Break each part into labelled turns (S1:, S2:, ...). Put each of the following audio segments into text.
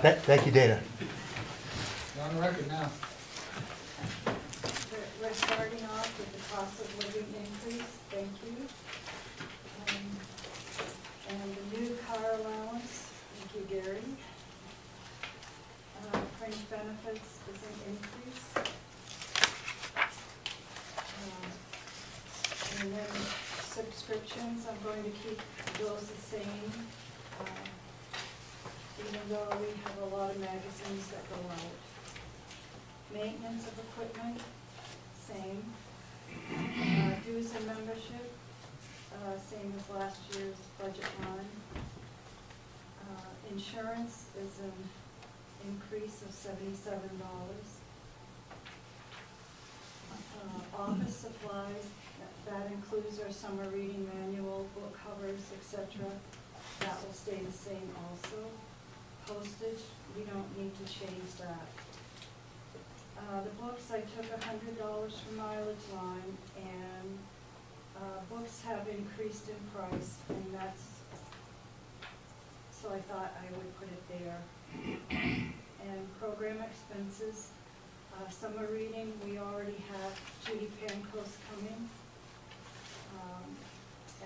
S1: Thank you, Dana.
S2: You're on the record now.
S3: We're starting off with the cost of living increase, thank you. And the new car allowance, thank you, Gary. Fringe benefits is an increase. And then subscriptions, I'm going to keep those the same. Even though we have a lot of magazines that go out. Maintenance of equipment, same. Dues and membership, same as last year's budget line. Insurance is an increase of $77. Office supplies, that includes our summer reading manual, book covers, etc. That will stay the same also. Postage, we don't need to change that. The books, I took $100 from mileage line, and books have increased in price, and that's, so I thought I would put it there. And program expenses, summer reading, we already have Judy Pancos coming,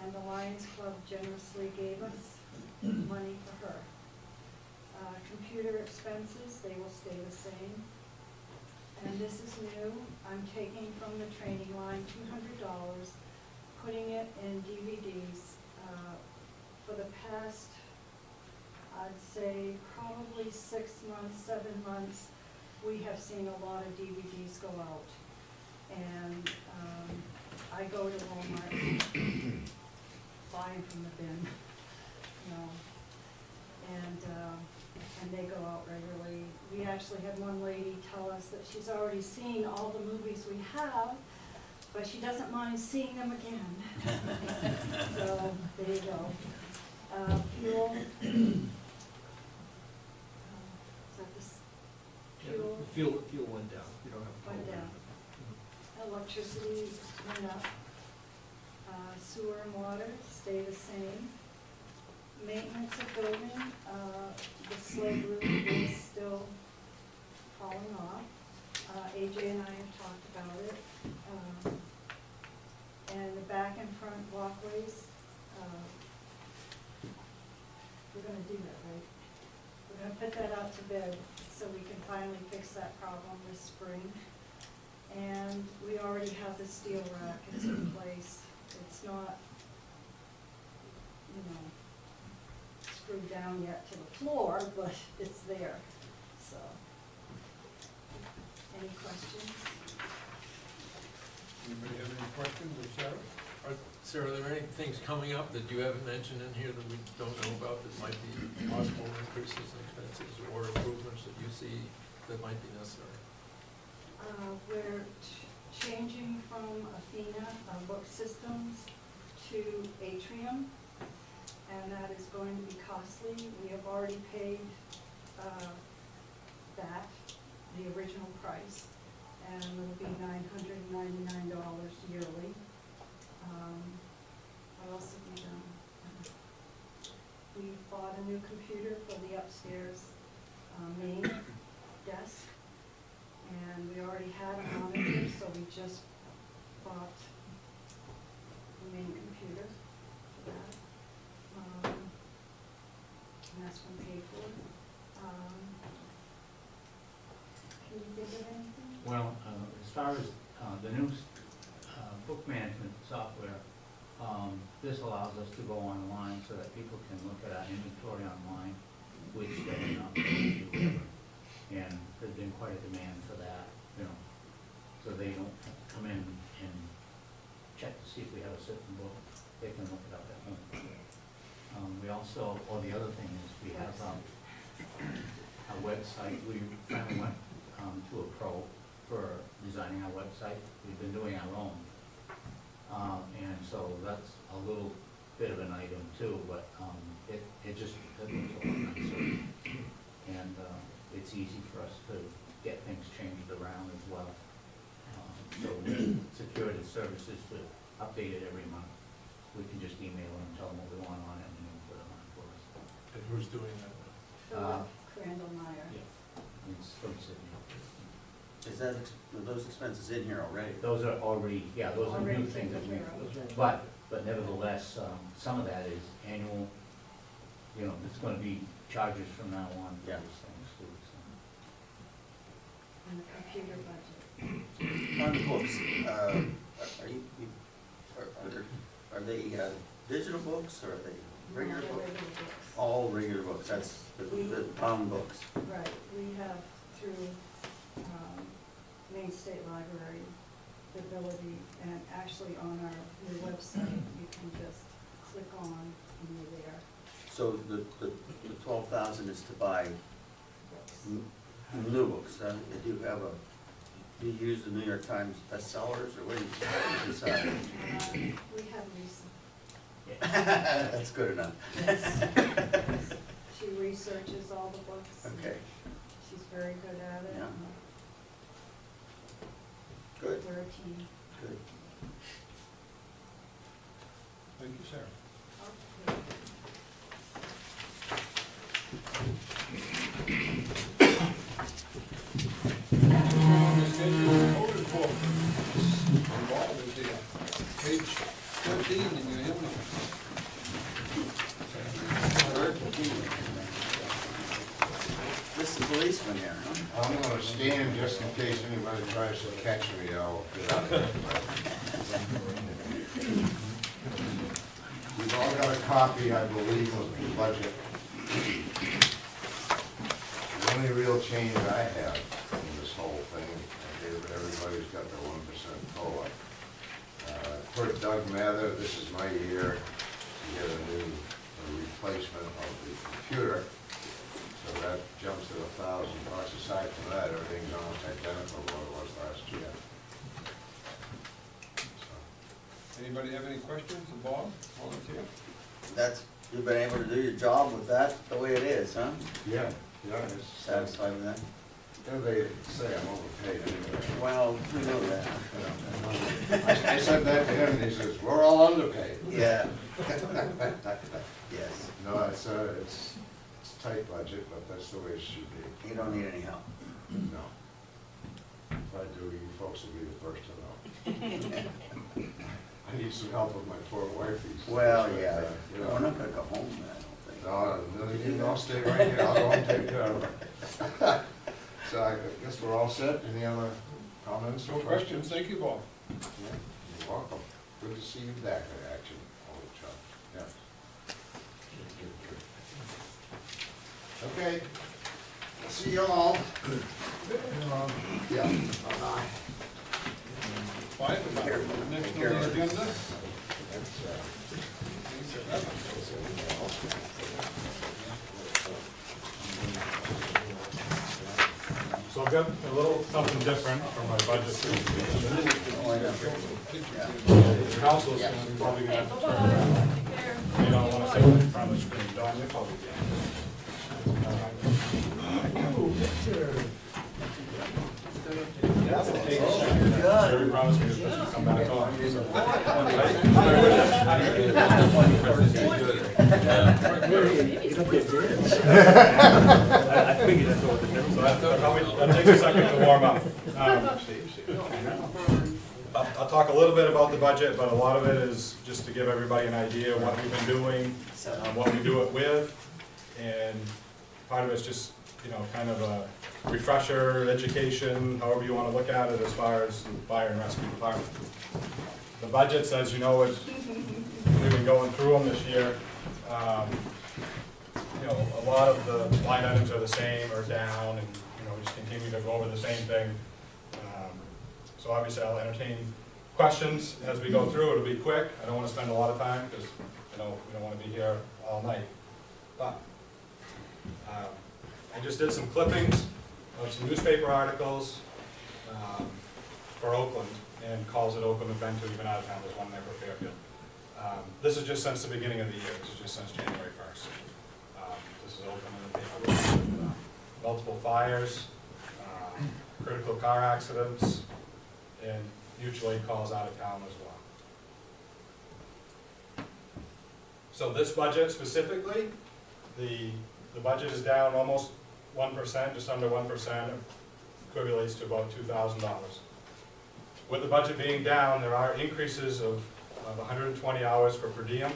S3: and the Lions Club generously gave us money for her. Computer expenses, they will stay the same. And this is new, I'm taking from the training line $200, putting it in DVDs. For the past, I'd say probably 6 months, 7 months, we have seen a lot of DVDs go out. And I go to Walmart, buy them from the bin, you know, and they go out regularly. We actually had one lady tell us that she's already seen all the movies we have, but she doesn't mind seeing them again. So, there you go. Fuel. Is that this? Fuel.
S4: Fuel went down. You don't have to.
S3: Went down. Electricity went up. Sewer and water stay the same. Maintenance of building, the slate roof is still falling off. AJ and I have talked about it. And the back and front walkways, we're gonna do that, right? We're gonna put that out to bid so we can finally fix that problem this spring. And we already have the steel rack, it's in place. It's not, you know, screwed down yet to the floor, but it's there, so. Any questions?
S4: Anybody have any questions of Sarah?
S5: Sarah, are there any things coming up that you haven't mentioned in here that we don't know about that might be possible increases in expenses or improvements that you see that might be necessary?
S3: We're changing from Athena, book systems, to Atrium, and that is going to be costly. We have already paid that, the original price, and it'll be $999 yearly. What else have we done? We bought a new computer for the upstairs main desk, and we already had a monitor, so we just bought the main computer for that. And that's been paid for. Can you think of anything?
S6: Well, as far as the new book management software, this allows us to go online so that people can look at our inventory online, which they have not been able to do. And there's been quite a demand for that, you know, so they don't have to come in and check to see if we have a certain book. They can look it up at home. We also, the other thing is we have a website. We finally went to a pro for designing our website. We've been doing our own. And so that's a little bit of an item too, but it just looks a lot nicer. And it's easy for us to get things changed around as well. So security services to update it every month. We can just email them and tell them what we want on it, and they can put it on for us.
S5: And who's doing that?
S3: Philip Crandall Meyer.
S6: It's from Sydney.
S1: Is that, are those expenses in here already?
S6: Those are already, yeah, those are
S3: Already
S6: new things that
S3: taken
S6: we,
S3: care of.
S6: but nevertheless, some of that is annual, you know, it's gonna be charges from now on for
S1: Yeah.
S6: these things too, so.
S3: And the computer budget.
S1: On the books, are they digital books or are they regular
S3: They're
S1: books?
S3: regular books.
S1: All regular books, that's the bound books.
S3: Right, we have through Maine State Library, the ability, and actually on our new website, you can just click on and you're there.
S1: So the 12,000 is to buy
S3: Books.
S1: new books. Do you have do you use the New York Times bestsellers or what do you decide?
S3: We have Lisa.
S1: That's good enough.
S3: Yes. She researches all the books. and
S1: Okay,
S3: She's very good at it.
S1: Yeah.
S3: and
S1: good,
S3: We're a team.
S1: good.
S4: Thank you, Sarah.
S3: Okay.
S2: Voted for. Involved with the page 13 in your hymnal.
S1: This is the policeman here, huh?
S7: I'm gonna stand just in case anybody tries to catch me, I'll get out of here. We've all got a copy, I believe, of the budget. The only real change I have in this whole thing, everybody's got their 1% COLA. For Doug Mather, this is my year to get a replacement of the computer. So that jumps to $1,000. Aside from that, everything's almost identical to what it was last year. So,
S4: Anybody have any questions of Bob, volunteer?
S1: You've been able to do your job with that the way it is, huh?
S7: yeah, it's,
S1: Satisfied with that?
S7: they say I'm overpaid anyway.
S1: Well, we know that.
S7: I said that to him, and he says, we're all underpaid.
S1: Yeah. Yes,
S7: No, it's a tight budget, but that's the way it should be.
S1: you don't need any help.
S7: No. If I do, you folks will be the first to know. I need some help with my poor wife.
S1: Well, yeah,
S7: You
S1: we're
S7: know,
S1: not gonna go home, I don't think.
S7: no, I'll stay right here, I'll go and take care of her. So I guess we're all set. Any other comments
S4: No
S7: or
S4: questions,
S7: questions?
S4: thank you, Bob.
S7: Yeah, you're welcome. Good to see you back in action, old chap. Yeah. Good. Okay. I'll see you all. Yeah. Bye-bye.
S4: Fine, next on the agenda.
S8: So I've got a little something different from my budget. The council's probably gonna have to turn around. You don't wanna say it in front of the screen, Don, you probably can. Jerry promised me this was come back on. I figured that's what the difference was. That takes a second to warm up. I'll talk a little bit about the budget, but a lot of it is just to give everybody an idea of what we've been doing, what we do it with, and part of it's just, you know, kind of a refresher, education, however you want to look at it as far as the fire and rescue department. The budgets, as you know, we've been going through them this year. You know, a lot of the line items are the same or down, and, you know, we just continue to go over the same thing. So obviously I'll entertain questions as we go through. It'll be quick. I don't want to spend a lot of time because, you know, we don't want to be here all night. But I just did some clippings of some newspaper articles for Oakland, and calls that Oakland have been to, even out of town. There's one there for Fairfield. This is just since the beginning of the year. This is just since January 1st. This is Oakland in the paper with multiple fires, critical car accidents, and mutual aid calls out of town as well. So this budget specifically, the budget is down almost 1%, just under 1%, equivalates to about $2,000. With the budget being down, there are increases of 120 hours for per diem.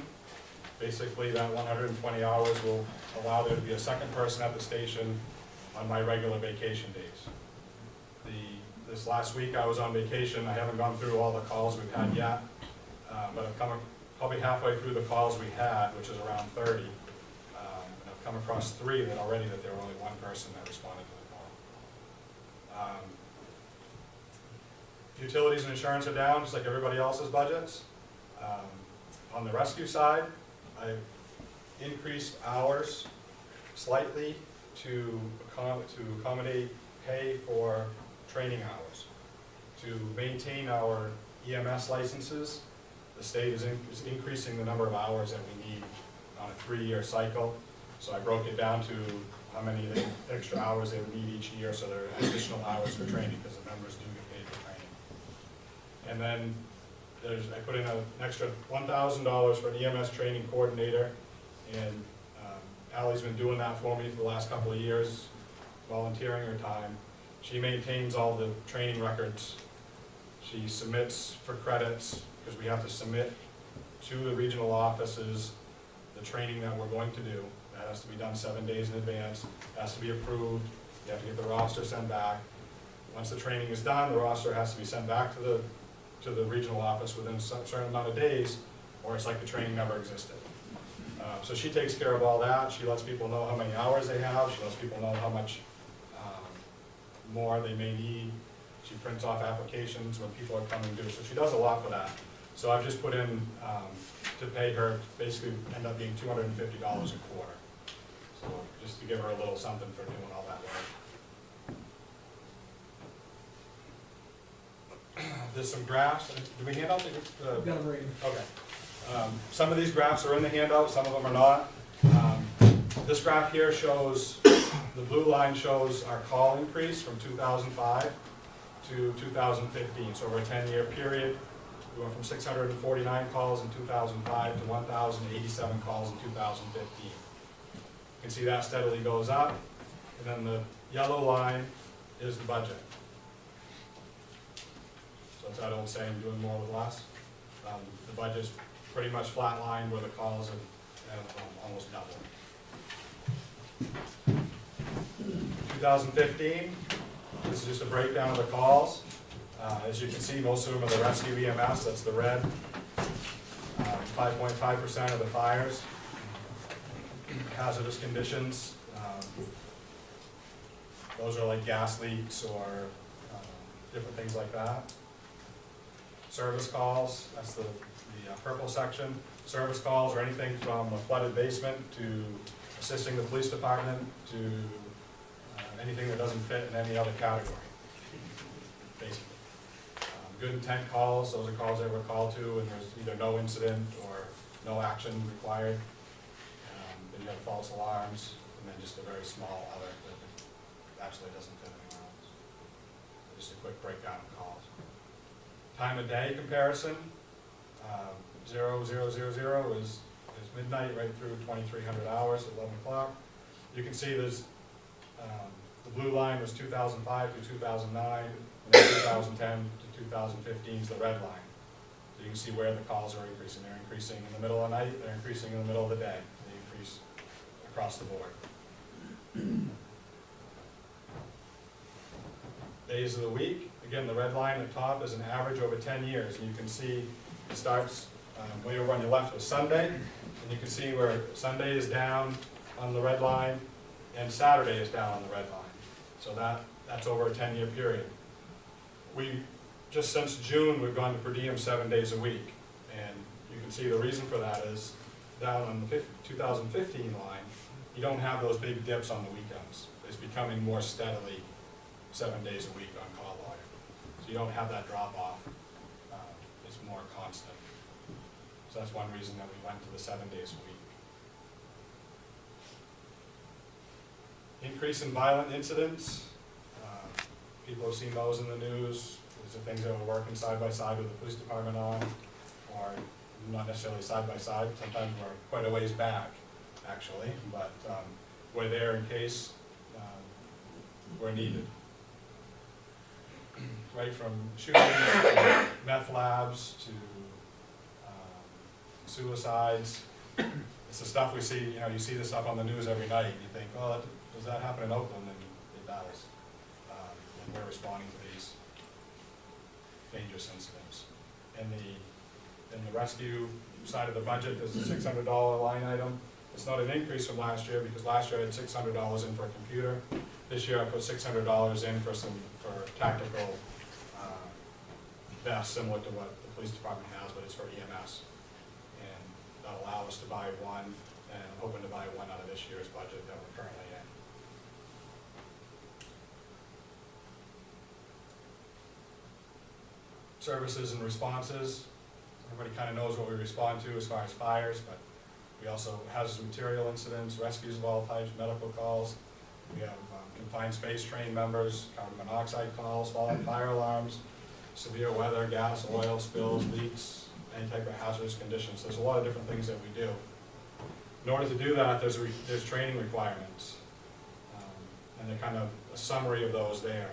S8: Basically, that 120 hours will allow there to be a second person at the station on my regular vacation days. This last week I was on vacation. I haven't gone through all the calls we've had yet, but I've come probably halfway through the calls we had, which is around 30. And I've come across 3 that already that there were only 1 person that responded to the call. Utilities and insurance are down, just like everybody else's budgets. On the rescue side, I've increased hours slightly to accommodate pay for training hours. To maintain our EMS licenses, the state is increasing the number of hours that we need on a 3-year cycle. So I broke it down to how many extra hours they would need each year, so there are additional hours for training, because the members do get paid for training. And then I put in an extra $1,000 for an EMS training coordinator, and Allie's been doing that for me for the last couple of years, volunteering her time. She maintains all the training records. She submits for credits, because we have to submit to the regional offices the training that we're going to do. That has to be done 7 days in advance, it has to be approved, you have to get the roster sent back. Once the training is done, the roster has to be sent back to the regional office within a certain amount of days, or it's like the training never existed. So she takes care of all that. She lets people know how many hours they have. She lets people know how much more they may need. She prints off applications when people are coming due. So she does a lot for that. So I've just put in to pay her, basically end up being $250 a quarter. So just to give her a little something for doing all that work. There's some graphs. Did we hand out the?
S2: I've got them right here.
S8: Okay. Some of these graphs are in the handout, some of them are not. This graph here shows, the blue line shows our call increase from 2005 to 2015. So over a 10-year period, we went from 649 calls in 2005 to 1,087 calls in 2015. You can see that steadily goes up. And then the yellow line is the budget. So it's that old saying, doing more with less. The budget's pretty much flatlined where the calls have almost doubled. 2015, this is just a breakdown of the calls. As you can see, most of them are the rescue EMS, that's the red. 5.5% of the fires. Hazardous conditions, those are like gas leaks or different things like that. Service calls, that's the purple section. Service calls are anything from a flooded basement to assisting the police department to anything that doesn't fit in any other category, basically. Good intent calls, those are calls that were called to and there's either no incident or no action required. Then you have false alarms, and then just a very small other that actually doesn't fit anywhere else. Just a quick breakdown of calls. Time of day comparison, 0000 is midnight right through 2300 hours at 11 o'clock. You can see there's, the blue line was 2005 to 2009, and then 2010 to 2015 is the red line. So you can see where the calls are increasing. They're increasing in the middle of the night, they're increasing in the middle of the day. They increase across the board. Days of the week, again, the red line at the top is an average over 10 years, and you can see it starts way over on your left with Sunday, and you can see where Sunday is down on the red line, and Saturday is down on the red line. So that's over a 10-year period. Just since June, we've gone to per diem 7 days a week, and you can see the reason for that is down on the 2015 line, you don't have those big dips on the weekends. It's becoming more steadily 7 days a week on call volume. So you don't have that drop off. It's more constant. So that's one reason that we went to the 7 days a week. Increase in violent incidents. People have seen those in the news. These are things that we're working side by side with the police department on, or not necessarily side by side. Sometimes we're quite a ways back, actually, but we're there in case where needed. Right from shootings, to meth labs, to suicides. It's the stuff we see, you know, you see this stuff on the news every night, and you think, oh, does that happen in Oakland? And it does. And we're responding to these dangerous incidents. In the rescue side of the budget, there's a $600 line item. It's not an increase from last year, because last year I had $600 in for a computer. This year I put $600 in for tactical vests, similar to what the police department has, but it's for EMS. And that'll allow us to buy one, and I'm hoping to buy one out of this year's budget that we're currently in. Services and responses. Everybody kind of knows what we respond to as far as fires, but we also hazardous material incidents, rescues of all types, medical calls. We have confined space trained members, carbon monoxide calls, fire alarms, severe weather, gas, oil spills, leaks, any type of hazardous conditions. There's a lot of different things that we do. In order to do that, there's training requirements, and they're kind of a summary of those there.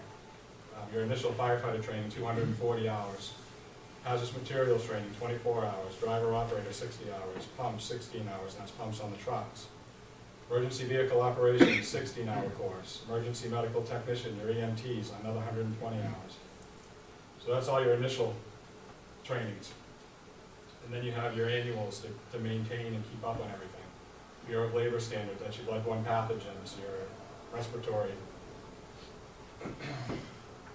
S8: Your initial firefighter training, 240 hours. Hazardous materials training, 24 hours. Driver operator, 60 hours. Pumps, 16 hours, and that's pumps on the trucks. Emergency vehicle operations, 16-hour course. Emergency medical technician, your EMTs, another 120 hours. So that's all your initial trainings. And then you have your annuals to maintain and keep up on everything. Bureau of Labor Standards, that's your bloodborne pathogens, your respiratory.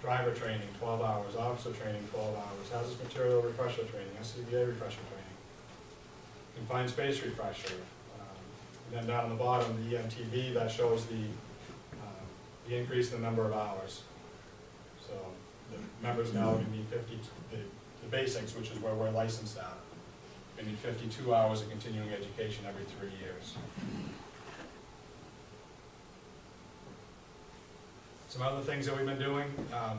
S8: Driver training, 12 hours. Officer training, 12 hours. Hazardous material refresher training, SCBA refresher training. Confined space refresher. And then down on the bottom, the EMTV, that shows the increase in the number of hours. So the members now are going to need 50, the basics, which is where we're licensed at. We need 52 hours of continuing education every 3 years. Some other things that we've been doing,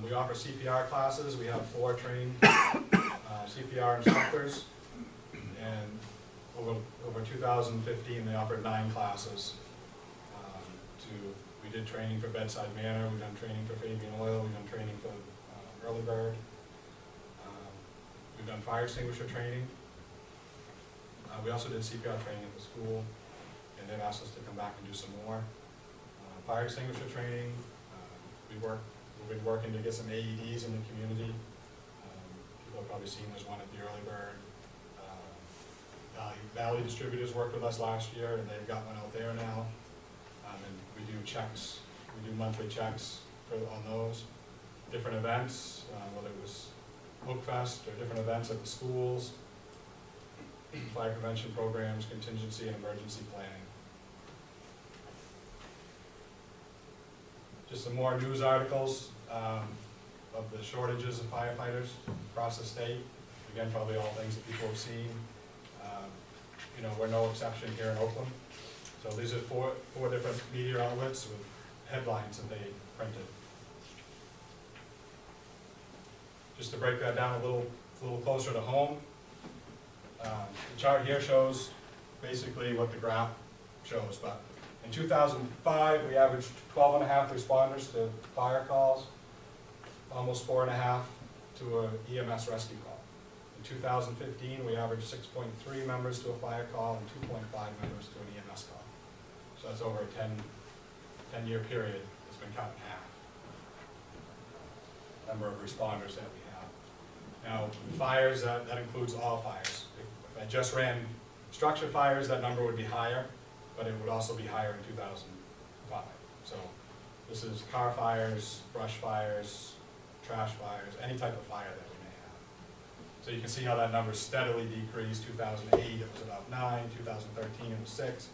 S8: we offer CPR classes. We have 4 trained CPR instructors, and over 2015 they offered 9 classes. We did training for bedside manner, we've done training for Fabian Oil, we've done training for Early Bird. We've done fire extinguisher training. We also did CPR training at the school, and they've asked us to come back and do some more. Fire extinguisher training. We've been working to get some AEDs in the community. People have probably seen there's one at the Early Bird. Valley Distributors worked with us last year, and they've got one out there now. And we do checks, we do monthly checks on those. Different events, whether it was Oak Fest or different events at the schools. Fire prevention programs, contingency and emergency planning. Just some more news articles of the shortages of firefighters across the state. Again, probably all things that people have seen. You know, we're no exception here in Oakland. So these are four different media outlets with headlines that they printed. Just to break that down a little closer to home, the chart here shows basically what the graph shows, but in 2005, we averaged 12.5 responders to fire calls, almost 4.5 to an EMS rescue call. In 2015, we averaged 6.3 members to a fire call and 2.5 members to an EMS call. So that's over a 10-year period. It's been cut in half. The number of responders that we have. Now, fires, that includes all fires. If I just ran structure fires, that number would be higher, but it would also be higher in 2005. So this is car fires, brush fires, trash fires, any type of fire that we may have. So you can see how that number steadily decreased. 2008 it was about 9, 2013 it was 6,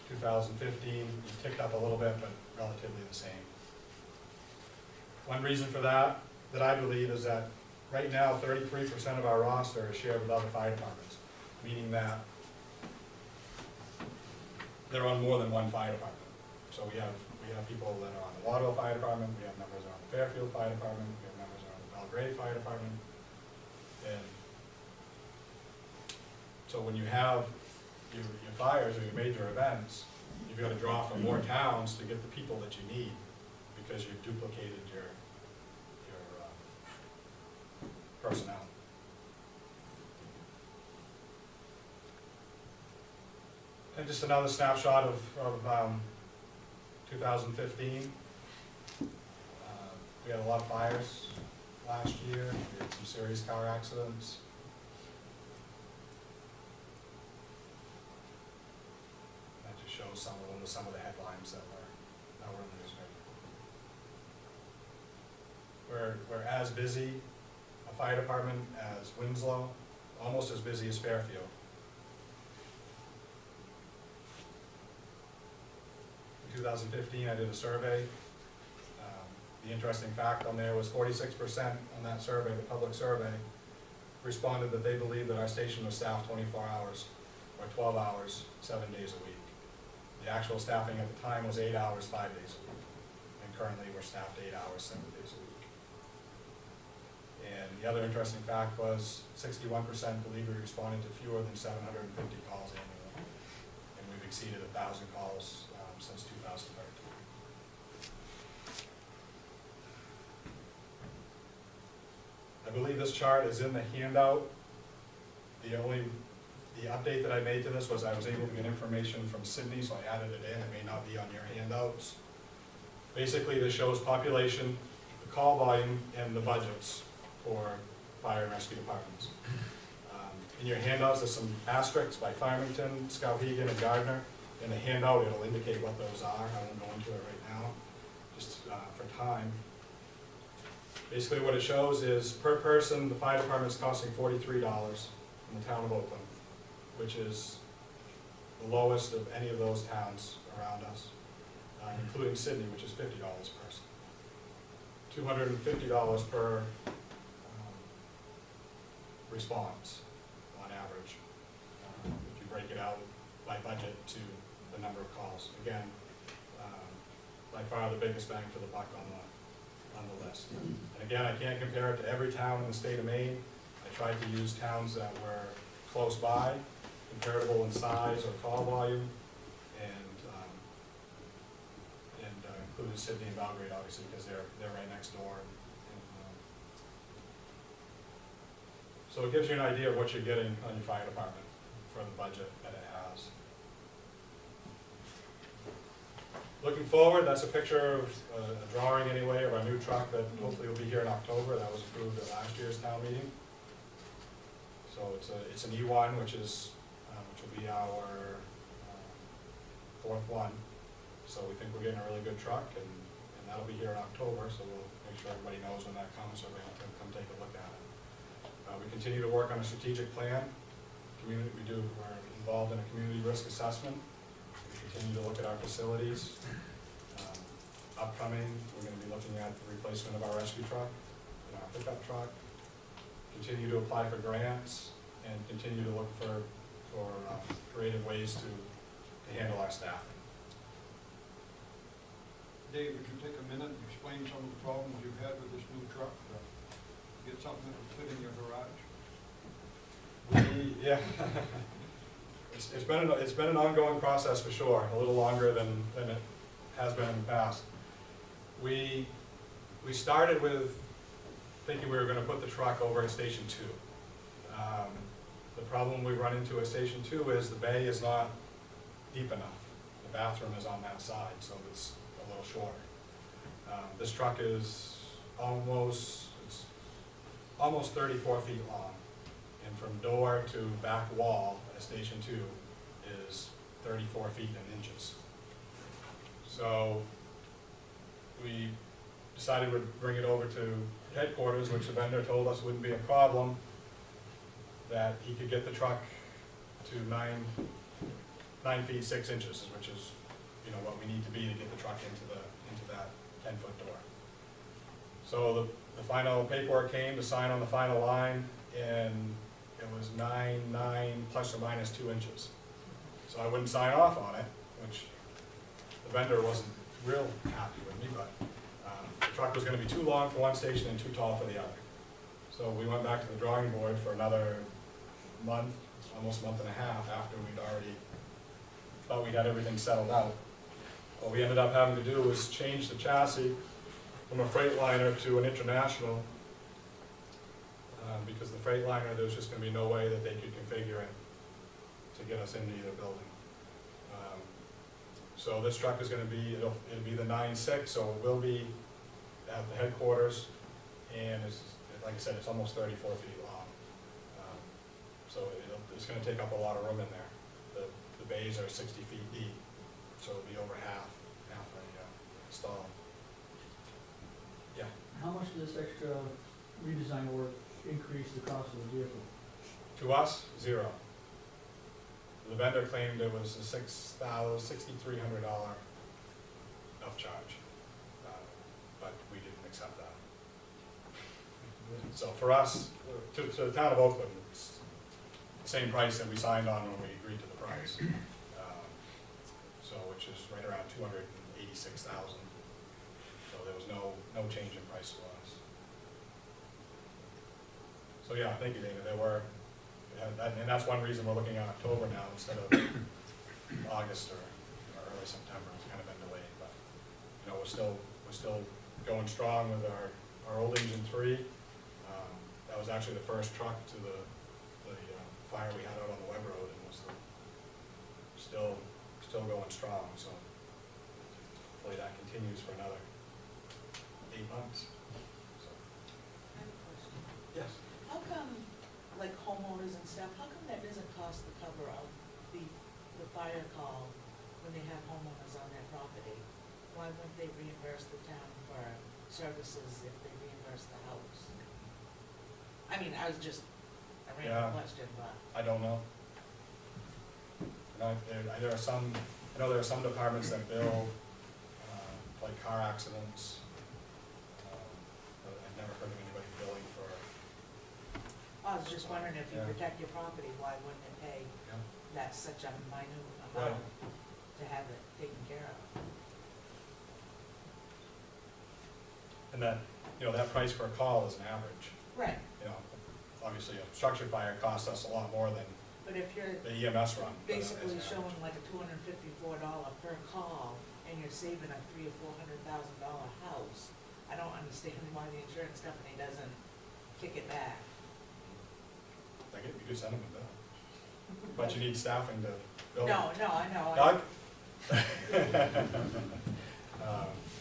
S8: 2015 it ticked up a little bit, but relatively the same. One reason for that I believe is that right now 33% of our roster is shared with other fire departments, meaning that they're on more than one fire department. So we have people that are on the Waterville Fire Department, we have members that are on the Fairfield Fire Department, we have members that are on the Belgrade Fire Department. And so when you have your fires or your major events, you've got to draw from more towns to get the people that you need. because you've duplicated your personnel. And just another snapshot of 2015. We had a lot of fires last year, we had some serious car accidents. That just shows some of the headlines that were in the newspaper. We're as busy, a fire department, as Winslow, almost as busy as Fairfield. In 2015, I did a survey. The interesting fact on there was 46% on that survey, the public survey, responded that they believed that our station was staffed 24 hours or 12 hours, 7 days a week. The actual staffing at the time was 8 hours, 5 days a week. And currently we're staffed 8 hours, 7 days a week. And the other interesting fact was 61% believe we responded to fewer than 750 calls annually. And we've exceeded 1,000 calls since 2013. I believe this chart is in the handout. The update that I made to this was I was able to get information from Sydney, so I added it in. It may not be on your handouts. Basically, this shows population, the call volume, and the budgets for fire and rescue departments. In your handouts, there's some asterisks by Farmington, Skowhegan, and Gardner. In the handout, it'll indicate what those are. I won't go into it right now, just for time. Basically what it shows is per person, the fire department's costing $43 in the town of Oakland, which is the lowest of any of those towns around us, including Sydney, which is $50 a person. $250 per response on average, if you break it out by budget to the number of calls. Again, by far the biggest bang for the buck on the list. And again, I can't compare it to every town in the state of Maine. I tried to use towns that were close by, comparable in size or call volume, and included Sydney and Belgrade, obviously, because they're right next door. So it gives you an idea of what you're getting on your fire department for the budget that it has. Looking forward, that's a picture of a drawing anyway of our new truck that hopefully will be here in October. That was approved at last year's town meeting. So it's an E1, which will be our fourth one. So we think we're getting a really good truck, and that'll be here in October. So we'll make sure everybody knows when that comes, so everyone can come take a look at it. We continue to work on a strategic plan. We're involved in a community risk assessment. Continue to look at our facilities. Upcoming, we're going to be looking at the replacement of our rescue truck and our pickup truck. Continue to apply for grants and continue to look for creative ways to handle our staffing.
S4: Dave, would you take a minute and explain some of the problems you've had with this new truck? Get something that would fit in your garage?
S8: Yeah. It's been an ongoing process for sure, a little longer than it has been in the past. We started with thinking we were going to put the truck over at Station 2. The problem we run into at Station 2 is the bay is not deep enough. The bathroom is on that side, so it's a little shorter. This truck is almost 34 feet long. And from door to back wall at Station 2 is 34 feet in inches. So we decided we'd bring it over to headquarters, which the vendor told us wouldn't be a problem, that he could get the truck to 9 feet 6 inches, which is what we need to be to get the truck into that 10-foot door. So the final paperwork came to sign on the final line, and it was 9 plus or minus 2 inches. So I wouldn't sign off on it, which the vendor wasn't real happy with me, but the truck was going to be too long for one station and too tall for the other. So we went back to the drawing board for another month, almost month and a half, after we'd already thought we had everything settled out. What we ended up having to do was change the chassis from a Freightliner to an International, because the Freightliner, there was just gonna be no way that they could configure it to get us into either building. So this truck is gonna be, it'll be the 9.6, so it will be at the headquarters, and it's, like I said, it's almost 34 feet long. So it's gonna take up a lot of room in there. The bays are 60 feet deep, so it'll be over half a stall. Yeah.
S9: How much does this extra redesign work increase the cost of the vehicle?
S8: To us, 0. The vendor claimed it was a $6,300 upcharge, but we didn't accept that. So for us, to the town of Oakland, it's the same price that we signed on when we agreed to the price. So which is right around $286,000. So there was no change in price to us. So yeah, thank you, David. And that's one reason we're looking at October now instead of August or early September. It's kind of been delayed, but you know, we're still going strong with our old engine 3. That was actually the first truck to the fire we had out on the Web Road, and was still going strong. So hopefully that continues for another 8 months. So.
S10: I have a question.
S8: Yes.
S10: How come, like homeowners and stuff, how come that doesn't cost the cover of the fire call when they have homeowners on their property? Why wouldn't they reimburse the town for services if they reimburse the house? I mean, I was just a random question, but.
S8: I don't know. There are some, I know there are some departments that bill, like car accidents. But I've never heard of anybody billing for.
S10: I was just wondering if you
S8: Yeah.
S10: protect your property, why wouldn't it pay that such a minute
S8: Right.
S10: amount to have it taken care of?
S8: And that, you know, that price per call is an average.
S10: Right,
S8: You know, obviously a structure fire costs us a lot more than
S10: but if you're
S8: the EMS run. but as
S10: basically
S8: an
S10: showing
S8: average.
S10: like a $254 per call, and you're saving a $300,000 or $400,000 house, I don't understand why the insurance company doesn't kick it back.
S8: You could send them a bill. But you need staffing to bill.
S10: No, I know.
S8: Doug?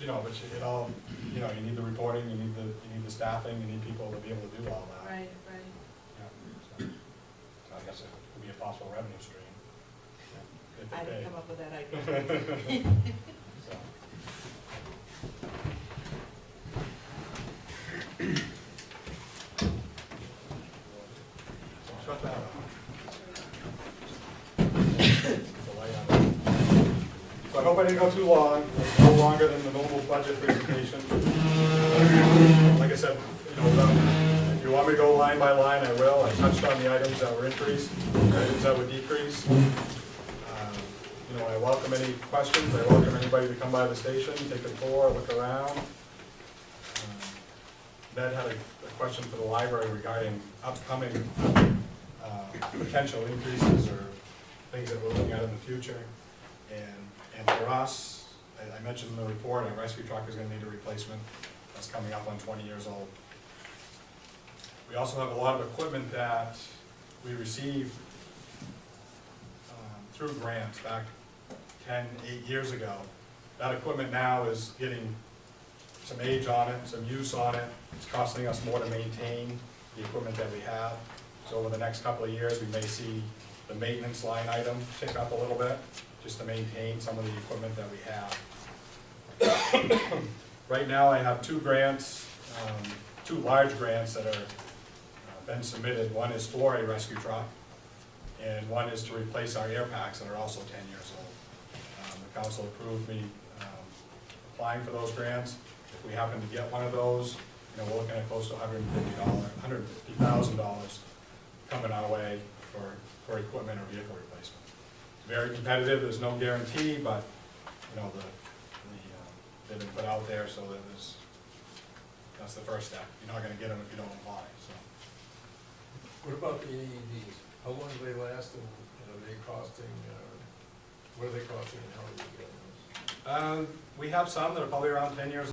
S8: You know, but it all, you know, you need the reporting, you need the staffing, you need people to be able to do all that.
S10: Right.
S8: Yeah, so I guess it could be a possible revenue stream. If they
S10: I didn't
S8: pay.
S10: come up with that idea.
S8: So. Shut that off. Delay on it. So I hope I didn't go too long, no longer than the normal budget presentation. Like I said, you know, if you want me to go line by line, I will. I touched on the items that were increased, items that were decreased. You know, I welcome any questions. I welcome anybody to come by the station, take a tour, look around. Ned had a question for the library regarding upcoming potential increases or things that we're looking at in the future. And for us, I mentioned in the report, our rescue truck is going to need a replacement. That's coming up on 20 years old. We also have a lot of equipment that we received through grants back 8 years ago. That equipment now is getting some age on it, some use on it. It's costing us more to maintain the equipment that we have. So over the next couple of years, we may see the maintenance line item tick up a little bit, just to maintain some of the equipment that we have. Right now, I have 2 grants, 2 large grants that are been submitted. One is for a rescue truck, and one is to replace our air packs that are also 10 years old. The council approved me applying for those grants. If we happen to get one of those, you know, we're looking at close to $150,000 coming our way for equipment or vehicle replacement. Very competitive, there's no guarantee, but, you know, they've been put out there, so that's the first step. You're not gonna get them if you don't apply, so.
S5: What about the AEDs? How long do they last, and are they costing, what are they costing, and how do we get those?
S8: We have some that are probably around 10 years